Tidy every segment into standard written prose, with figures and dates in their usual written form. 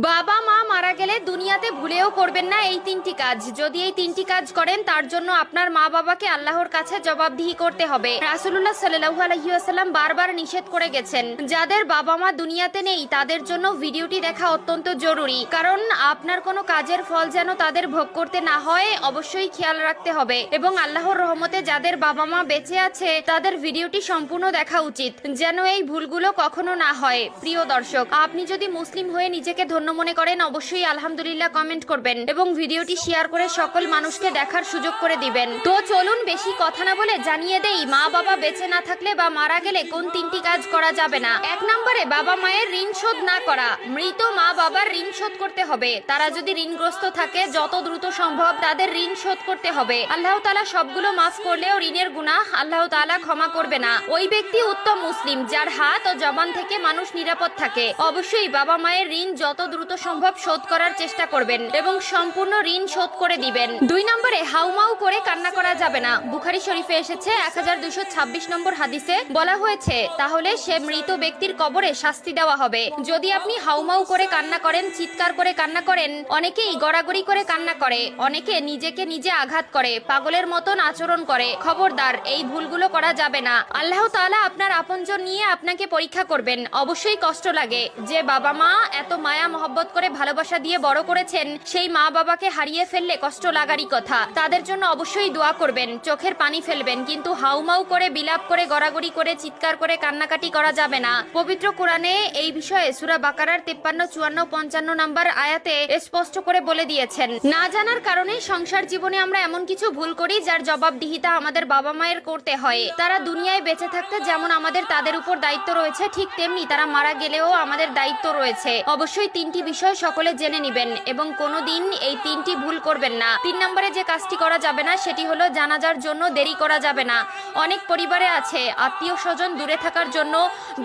বাবা মা মারা গেলে দুনিয়াতে ভুলেও করবেন না এই তিনটি কাজ। যদি এই তিনটি কাজ করেন তার জন্য আপনার মা বাবাকে আল্লাহর কাছে জবাবদিহি করতে হবে। রাসূলুল্লাহ সাল্লাল্লাহু আলাইহি ওয়াসাল্লাম বারবার নিষেধ করে গেছেন, যাদের বাবা মা দুনিয়াতে নেই তাদের জন্য ভিডিওটি দেখা অত্যন্ত জরুরি, কারণ আপনার কোনো কাজের ফল যেন তাদের ভোগ করতে না হয় অবশ্যই খেয়াল রাখতে হবে। এবং আল্লাহর রহমতে যাদের বাবা মা বেঁচে আছে তাদের ভিডিওটি সম্পূর্ণ দেখা উচিত, যেন এই ভুলগুলো কখনো না হয়। প্রিয় দর্শক, আপনি যদি মুসলিম হয়ে নিজেকে ধন্য মনে করেন অবশ্যই আলহামদুলিল্লাহ কমেন্ট করবেন এবং ভিডিওটি শেয়ার করে সকল মানুষকে দেখার সুযোগ করে দিবেন। তো চলুন বেশি কথা না বলে জানিয়ে দেই মা বাবা বেঁচে না থাকলে বা মারা গেলে কোন তিনটি কাজ করা যাবে না। 1 নম্বরে বাবা মায়ের ঋণ শোধ না করা। মৃত মা বাবার ঋণ শোধ করতে হবে। তারা যদি ঋণগ্রস্ত থাকে যত দ্রুত সম্ভব তাদের ঋণ শোধ করতে হবে। আল্লাহ তাআলা সবগুলো মাফ করলেও ঋণের গুনাহ আল্লাহ তাআলা ক্ষমা করবে না। ওই ব্যক্তি উত্তম মুসলিম যার হাত ও জবান থেকে মানুষ নিরাপদ থাকে। অবশ্যই বাবা মায়ের ঋণ যত দ্রুত সম্ভব শোধ করার চেষ্টা করবেন এবং সম্পূর্ণ ঋণ শোধ করে দিবেন। 2 নম্বরে হাউমাউ করে কান্না করা যাবে না। বুখারী শরীফে এসেছে 1226 নম্বর হাদিসে বলা হয়েছে, তাহলে সে মৃত ব্যক্তির কবরে শাস্তি দেওয়া হবে। যদি আপনি হাউমাউ করে কান্না করেন, চিৎকার করে কান্না করেন, অনেকেই গড়াগড়ি করে কান্না করে, অনেকে নিজেকে নিজে আঘাত করে, পাগলের মতন আচরণ করে। খবরদার, এই ভুলগুলো করা যাবে না। আল্লাহ তাআলা আপনার আপনজন নিয়ে আপনাকে পরীক্ষা করবেন। অবশ্যই কষ্ট লাগে যে বাবা মা এত মায়া মহব্বত করে ভালোবাসা দিয়ে বড় করেছেন, সেই মা বাবাকে হারিয়ে ফেললে কষ্ট লাগারই কথা। তাদের জন্য অবশ্যই দোয়া করবেন, চোখের পানি ফেলবেন, কিন্তু হাউমাউ করে বিলাপ করে গড়াগড়ি করে চিৎকার করে কান্নাকাটি করা যাবে না। পবিত্র কোরআনে এই বিষয়ে সূরা বাকারার 53, 54, 55 নম্বর আয়াতে স্পষ্ট করে বলে দিয়েছেন। না জানার কারণে সংসার জীবনে আমরা এমন কিছু ভুল করি যার জবাবদিহিতা আমাদের বাবা মায়ের করতে হয়। তারা দুনিয়ায় বেঁচে থাকতে যেমন আমাদের তাদের উপর দায়িত্ব রয়েছে, ঠিক তেমনি তারা মারা গেলেও আমাদের দায়িত্ব রয়েছে। অবশ্যই 3টি বিষয় সকলে জেনে নেবেন এবং কোনোদিন এই 3টি ভুল করবেন না। 3 নম্বরে যে কাজটি করা যাবে না সেটি হলো জানাজার জন্য দেরি করা যাবে না। অনেক পরিবারে আছে আত্মীয় স্বজন দূরে থাকার জন্য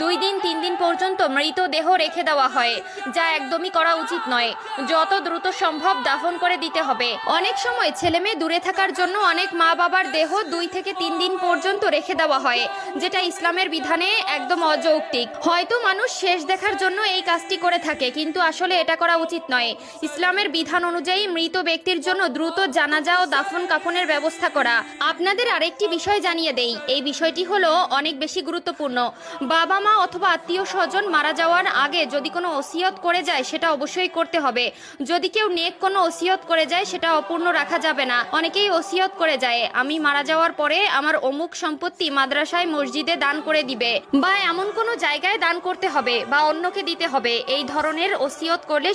2 দিন 3 দিন পর্যন্ত মৃতদেহ রেখে দেওয়া হয়, যা একদমই করা উচিত নয়। যত দ্রুত সম্ভব দাফন করে দিতে হবে। অনেক সময় ছেলে মেয়ে দূরে থাকার জন্য অনেক মা বাবার দেহ 2 থেকে 3 দিন পর্যন্ত রেখে দেওয়া হয়, যেটা ইসলামের বিধানে একদম অযৌক্তিক। হয়তো মানুষ শেষ দেখার জন্য এই কাজটি করে থাকে, কিন্তু আসলে এটা করা উচিত নয়। ইসলামের বিধান অনুযায়ী মৃত ব্যক্তির জন্য দ্রুত জানাজা ও দাফন কাফনের ব্যবস্থা করা। আপনাদের আরেকটি বিষয় জানিয়ে দেই, এই বিষয়টি হলো অনেক বেশি গুরুত্বপূর্ণ। বাবা মা অথবা আত্মীয় স্বজন মারা যাওয়ার আগে যদি কোনো ওসিয়ত করে যায় সেটা অবশ্যই করতে হবে। যদি কেউ নেক কোনো ওসিয়ত করে যায় সেটা অপূর্ণ রাখা যাবে না। অনেকেই ওসিয়ত করে যায়, আমি মারা যাওয়ার পরে আমার অমুক সম্পত্তি মাদ্রাসায় মসজিদে দান করে দিবে, বা এমন কোনো জায়গায় দান করতে হবে বা অন্যকে দিতে হবে। এই ধরনের ওসিয়ত করলে